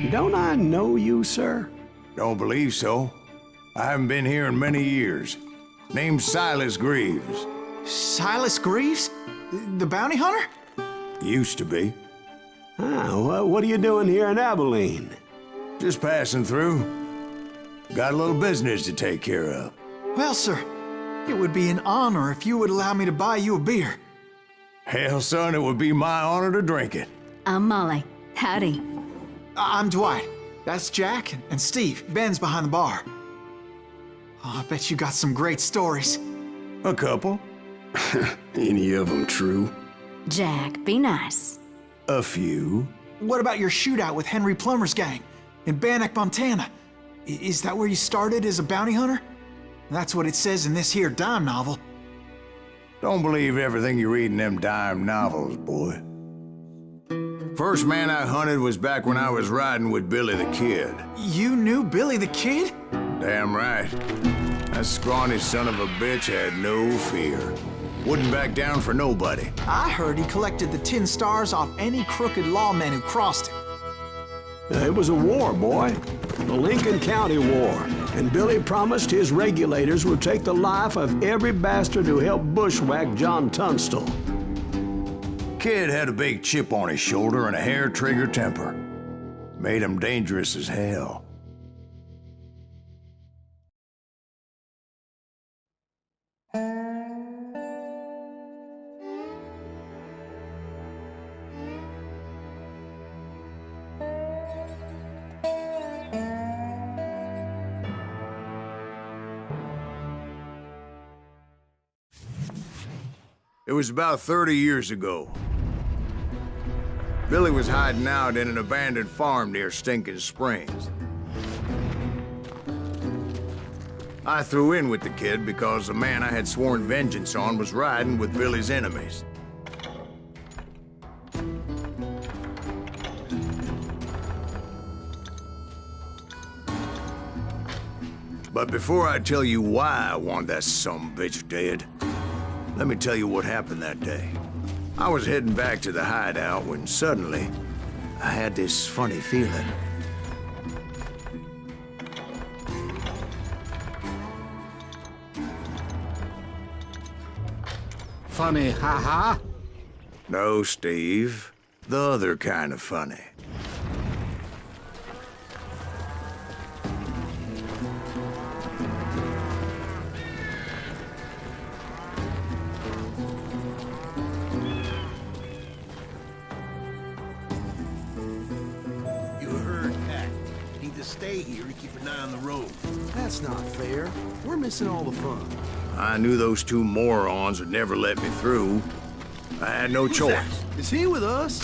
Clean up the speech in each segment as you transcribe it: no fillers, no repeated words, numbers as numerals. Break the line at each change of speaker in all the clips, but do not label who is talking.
Don't I know you, sir?
Don't believe so. I haven't been here in many years. Name's Silas Greaves.
Silas Greaves? The bounty hunter?
Used to be.
Ah, what are you doing here in Abilene?
Just passing through. Got a little business to take care of.
Well, sir, it would be an honor if you would allow me to buy you a beer.
Hell, son, it would be my honor to drink it.
I'm Molly. Howdy.
I'm Dwight. That's Jack and Steve. Ben's behind the bar. Oh, I bet you got some great stories.
A couple.
Any of them true?
Jack, be nice.
A few.
What about your shootout with Henry Plummer's gang in Bannock, Montana? Is that where you started as a bounty hunter? That's what it says in this here dime novel.
Don't believe everything you read in them dime novels, boy. First man I hunted was back when I was riding with Billy the Kid.
You knew Billy the Kid?
Damn right. That scrawny son of a bitch had no fear. Wouldn't back down for nobody.
I heard he collected the 10 stars off any crooked lawman who crossed him.
It was a war, boy. The Lincoln County War. And Billy promised his regulators would take the life of every bastard who helped bushwhack John Tunstall.
Kid had a big chip on his shoulder and a hair-trigger temper. Made him dangerous as hell. It was about 30 years ago. Billy was hiding out in an abandoned farm near Stinking Springs. I threw in with the kid because the man I had sworn vengeance on was riding with Billy's enemies. But before I tell you why I want that sumbitch dead, let me tell you what happened that day. I was heading back to the hideout when suddenly I had this funny feeling.
Funny, ha-ha?
No, Steve. The other kind of funny.
Stay here and keep an eye on the road.
That's not fair. We're missing all the fun.
I knew those two morons would never let me through. I had no choice.
Is he with us?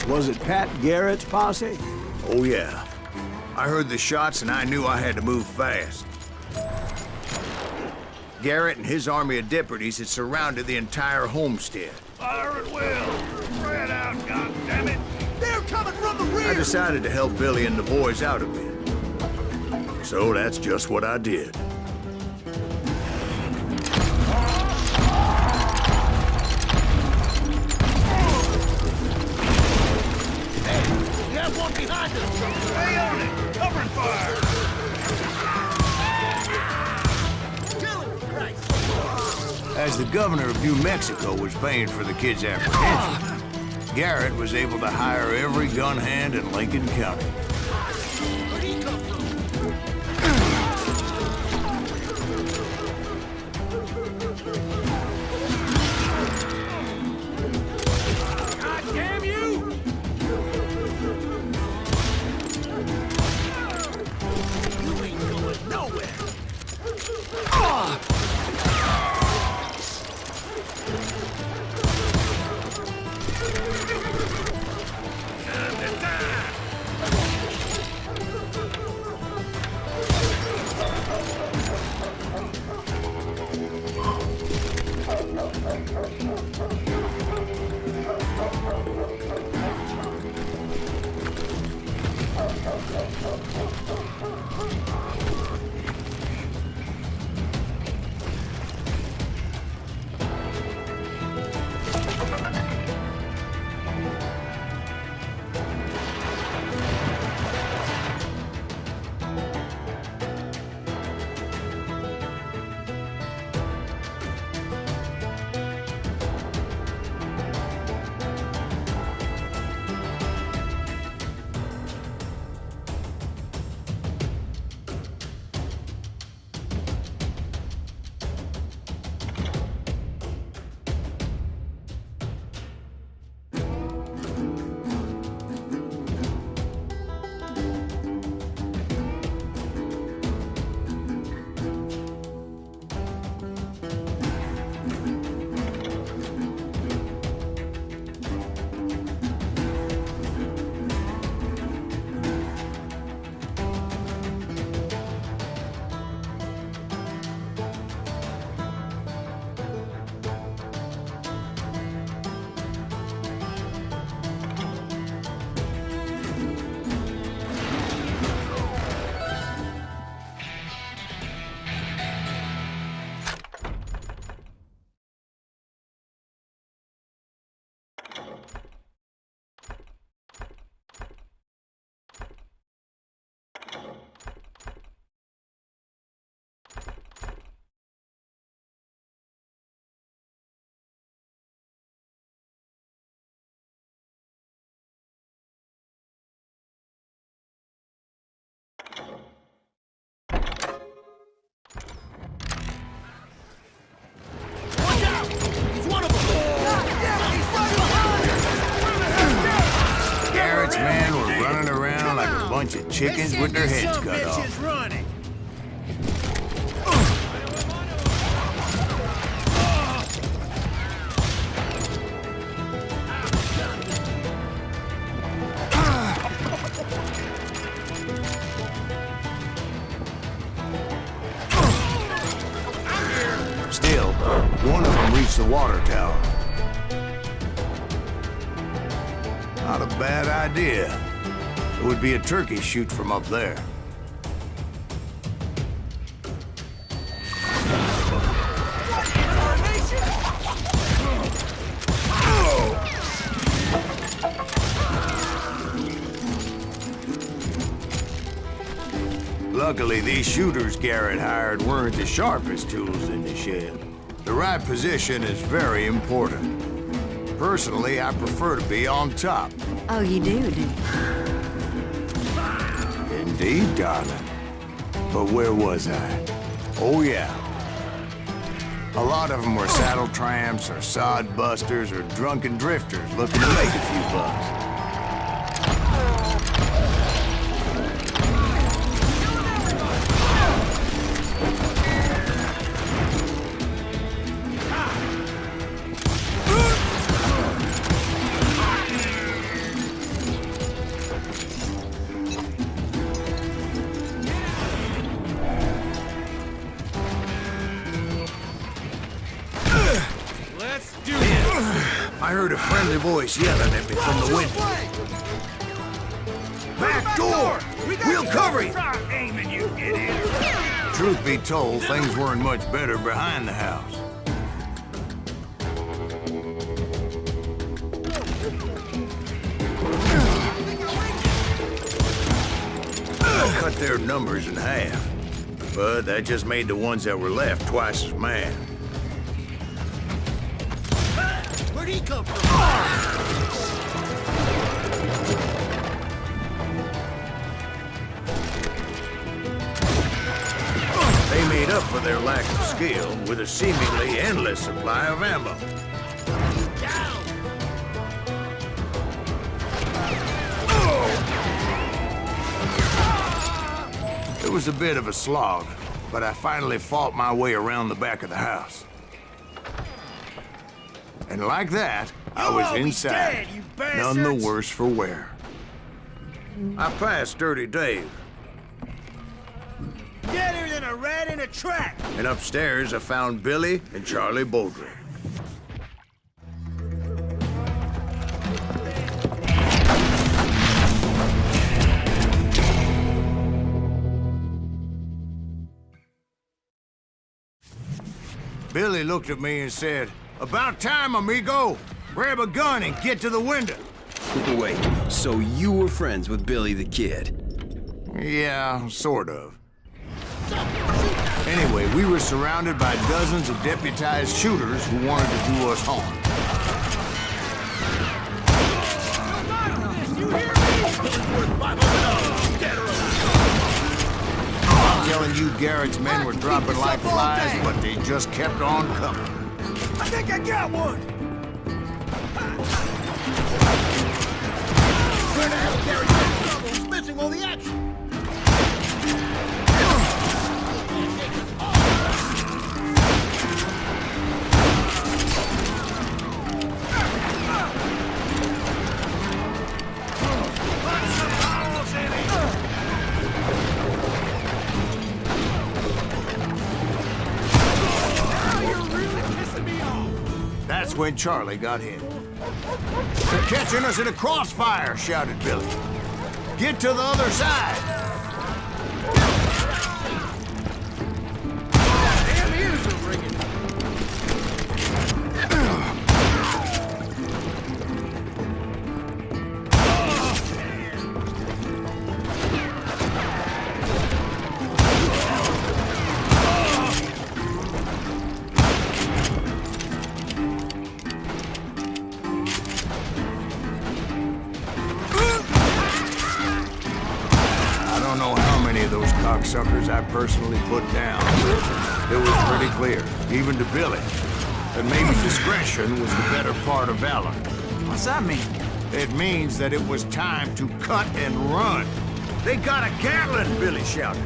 Was it Pat Garrett's posse?
Oh, yeah. I heard the shots and I knew I had to move fast. Garrett and his army of deputies had surrounded the entire homestead.
Fire at will! Spread out, goddammit! They're coming from the rear!
I decided to help Billy and the boys out a bit. So that's just what I did.
Hey, we have one behind us! Stay on it! Covering fire!
As the governor of New Mexico was paying for the kid's apprehension, Garrett was able to hire every gun hand in Lincoln County.
Where'd he come from? God damn you! You ain't going nowhere!
chickens with their heads cut off.
Running.
Still, one of them reached the water tower. Not a bad idea. It would be a turkey shoot from up there. Luckily, these shooters Garrett hired weren't the sharpest tools in the shed. The right position is very important. Personally, I prefer to be on top.
Oh, you do, do you?
Indeed, darling. But where was I? Oh, yeah. A lot of them were saddle tramps or sod busters or drunken drifters looking to make a few bucks. I heard a friendly voice yelling at me from the window. Back door! We'll cover you!
Aiming, you idiot.
Truth be told, things weren't much better behind the house. I cut their numbers in half, but that just made the ones that were left twice as mad.
Where'd he come from?
They made up for their lack of skill with a seemingly endless supply of ammo. It was a bit of a slog, but I finally fought my way around the back of the house. And like that, I was inside, none the worse for wear. I passed Dirty Dave.
Deader than a rat in a trap.
And upstairs, I found Billy and Charlie Bowdre. Billy looked at me and said, "About time, amigo. Grab a gun and get to the window."
Wait, so you were friends with Billy the Kid?
Yeah, sort of. Anyway, we were surrounded by dozens of deputized shooters who wanted to do us harm. I'm telling you, Garrett's men were dropping like flies, but they just kept on coming.
I think I got one. Where the hell Gary's in trouble? He's missing all the action.
That's when Charlie got hit. "They're catching us in a crossfire," shouted Billy. "Get to the other side."
Damn ears are ringing.
Those cocksuckers I personally put down. It was pretty clear, even to Billy, that maybe discretion was the better part of valor.
What's that mean?
It means that it was time to cut and run. They got a Gatling, Billy shouted.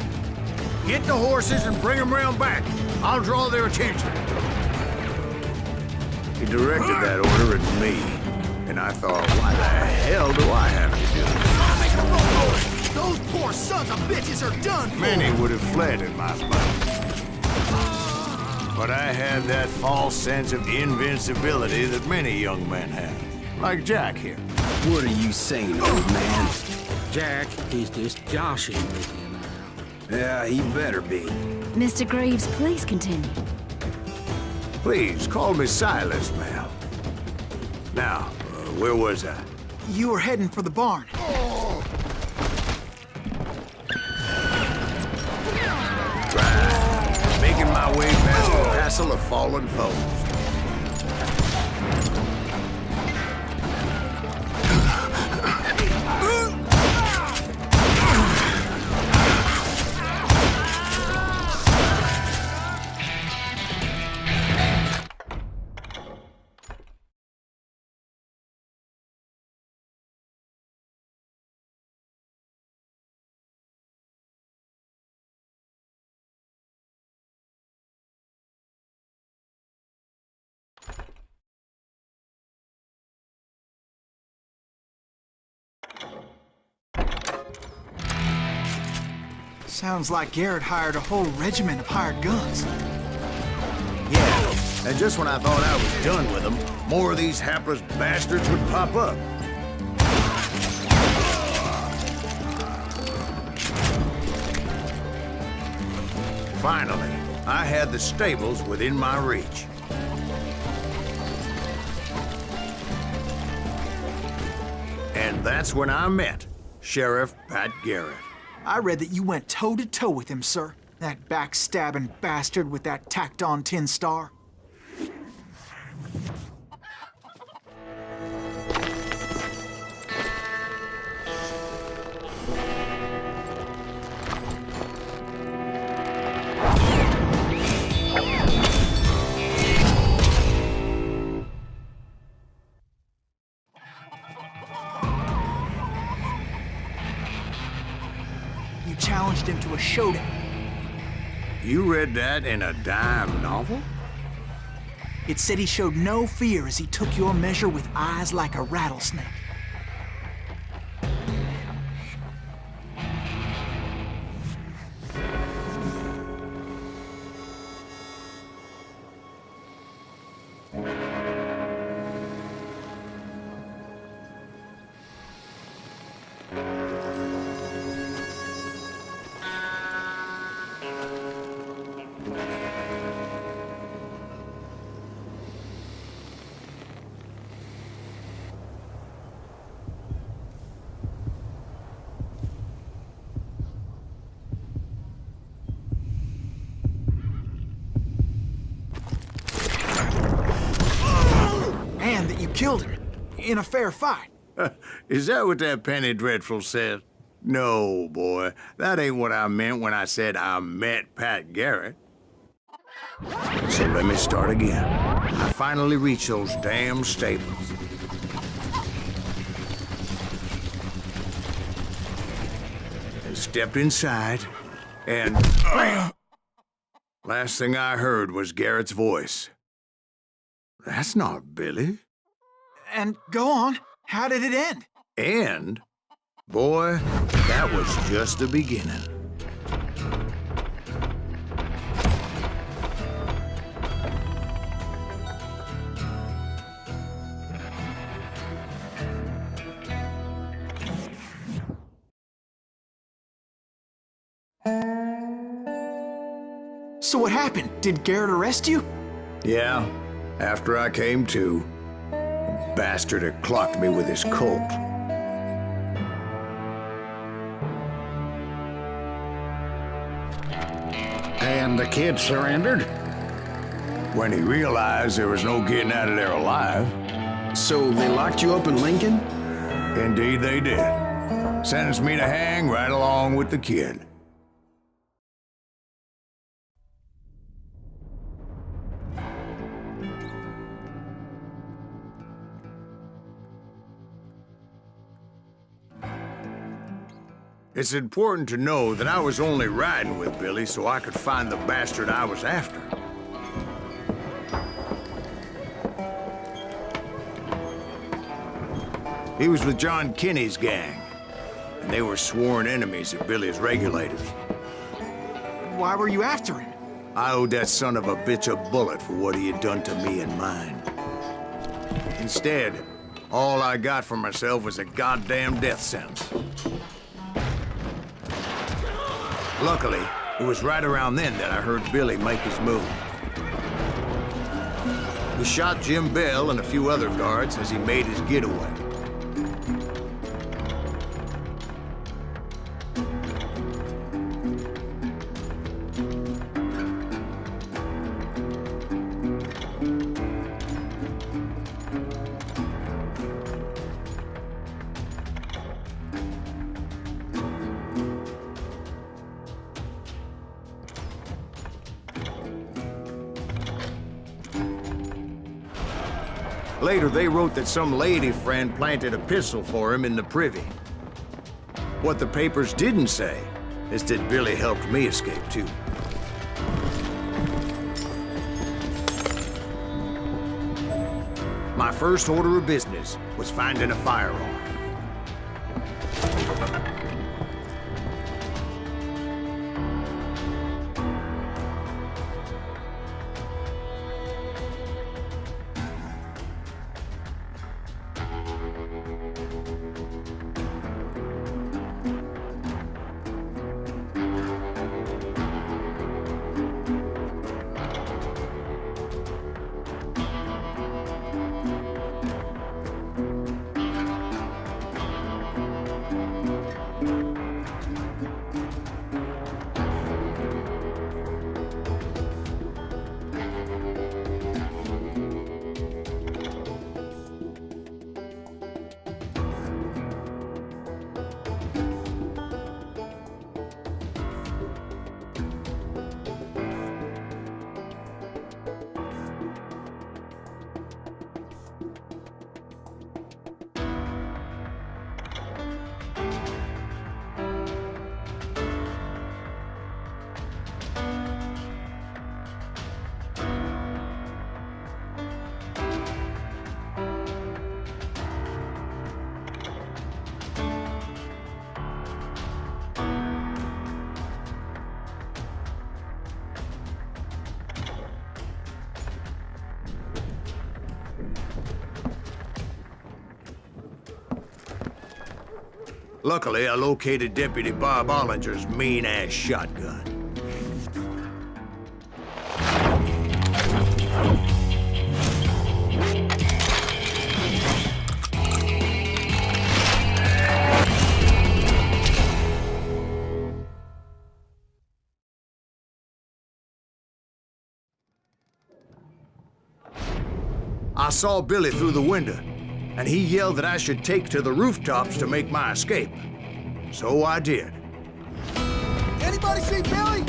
Get the horses and bring them round back. I'll draw their attention. He directed that order at me, and I thought, why the hell do I have to do it?
Those poor sons of bitches are done for!
Many would have fled in my place. But I had that false sense of invincibility that many young men have, like Jack here.
What are you saying, old man?
Jack, he's just joshing with you now.
Yeah, he better be.
Mr. Greaves, please continue.
Please, call me Silas, ma'am. Now, where was I?
You were heading for the barn.
Right. Making my way past the hassle of fallen foes.
Sounds like Garrett hired a whole regiment of hired guns.
Yeah, and just when I thought I was done with them, more of these hapless bastards would pop up. Finally, I had the stables within my reach. And that's when I met Sheriff Pat Garrett.
I read that you went toe-to-toe with him, sir. That backstabbing bastard with that tacked-on tin star. You challenged him to a showdown.
You read that in a dime novel?
It said he showed no fear as he took your measure with eyes like a rattlesnake. And that you killed him in a fair fight.
Is that what that penny dreadful says? No, boy. That ain't what I meant when I said I met Pat Garrett. So let me start again. I finally reached those damn stables. I stepped inside, and last thing I heard was Garrett's voice. That's not Billy.
And go on, how did it end?
And, boy, that was just the beginning.
So what happened? Did Garrett arrest you?
Yeah, after I came to, the bastard had clocked me with his Colt.
And the kid surrendered?
When he realized there was no getting out of there alive.
So they locked you up in Lincoln?
Indeed they did. Sentenced me to hang right along with the kid. It's important to know that I was only riding with Billy so I could find the bastard I was after. He was with John Kinney's gang, and they were sworn enemies of Billy's regulators.
Why were you after him?
I owed that son of a bitch a bullet for what he had done to me and mine. Instead, all I got for myself was a goddamn death sentence. Luckily, it was right around then that I heard Billy make his move. He shot Jim Bell and a few other guards as he made his getaway. Later, they wrote that some lady friend planted a pistol for him in the privy. What the papers didn't say is that Billy helped me escape, too. My first order of business was finding a firearm. Luckily, I located Deputy Bob Ollinger's mean-ass shotgun. I saw Billy through the window, and he yelled that I should take to the rooftops to make my escape. So I did.
Anybody see Billy?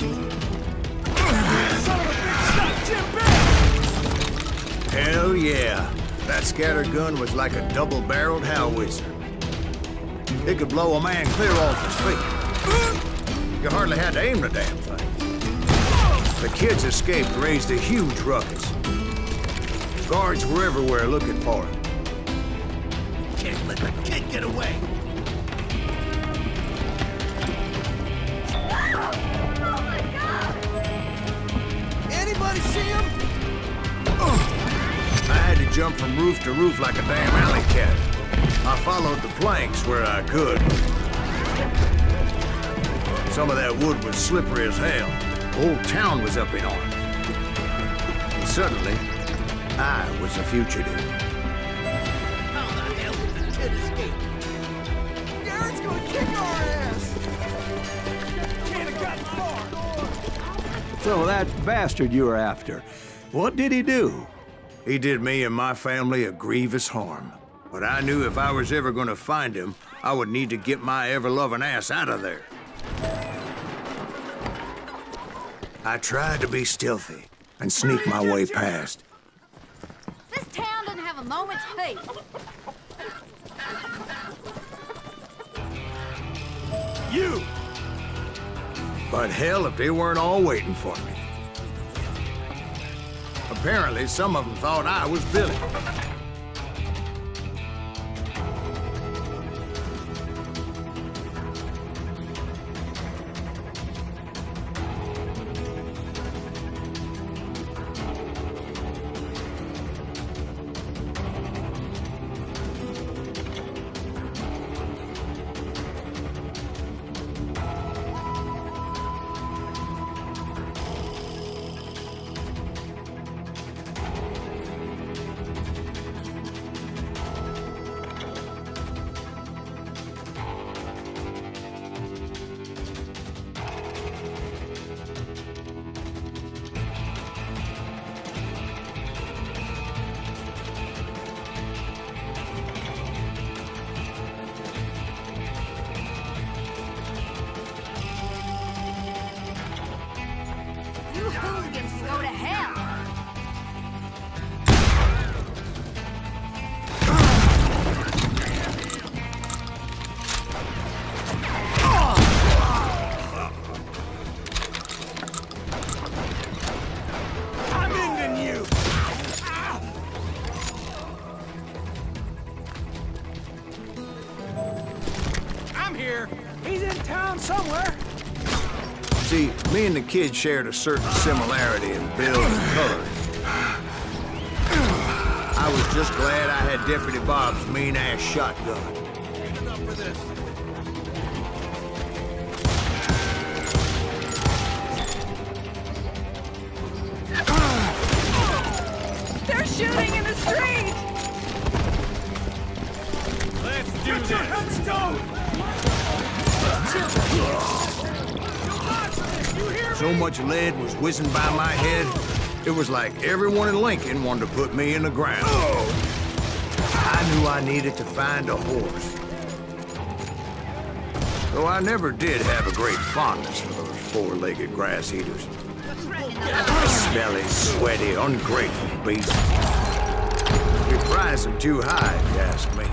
Son of a bitch, stop Jim Bell!
Hell yeah. That scatter gun was like a double-barreled howitzer. It could blow a man clear off his feet. You hardly had to aim the damn thing. The kids escaped raised a huge ruckus. Guards were everywhere looking for him.
Can't let the kid get away! Anybody see him?
I had to jump from roof to roof like a damn alley cat. I followed the planks where I could. Some of that wood was slippery as hell. The whole town was up in arms. And suddenly, I was a fugitive.
How the hell did the kid escape? Garrett's gonna kick our ass! Can't have gotten far!
So that bastard you were after, what did he do?
He did me and my family a grievous harm. But I knew if I was ever gonna find him, I would need to get my ever-loving ass out of there. I tried to be stealthy and sneak my way past.
This town doesn't have a moment's peace.
You!
But hell, if they weren't all waiting for me. Apparently, some of them thought I was Billy.
You hooligans can go to hell!
I'm ending you! I'm here. He's in town somewhere.
See, me and the kid shared a certain similarity in build and color. I was just glad I had Deputy Bob's mean-ass shotgun.
Enough for this.
They're shooting in the street!
Let's do this. Get your heads down!
So much lead was whizzing by my head, it was like everyone in Lincoln wanted to put me in the ground. I knew I needed to find a horse. Though I never did have a great fondness for those four-legged grass eaters. Smelly, sweaty, ungrateful beasts. We prize them too high, if you ask me.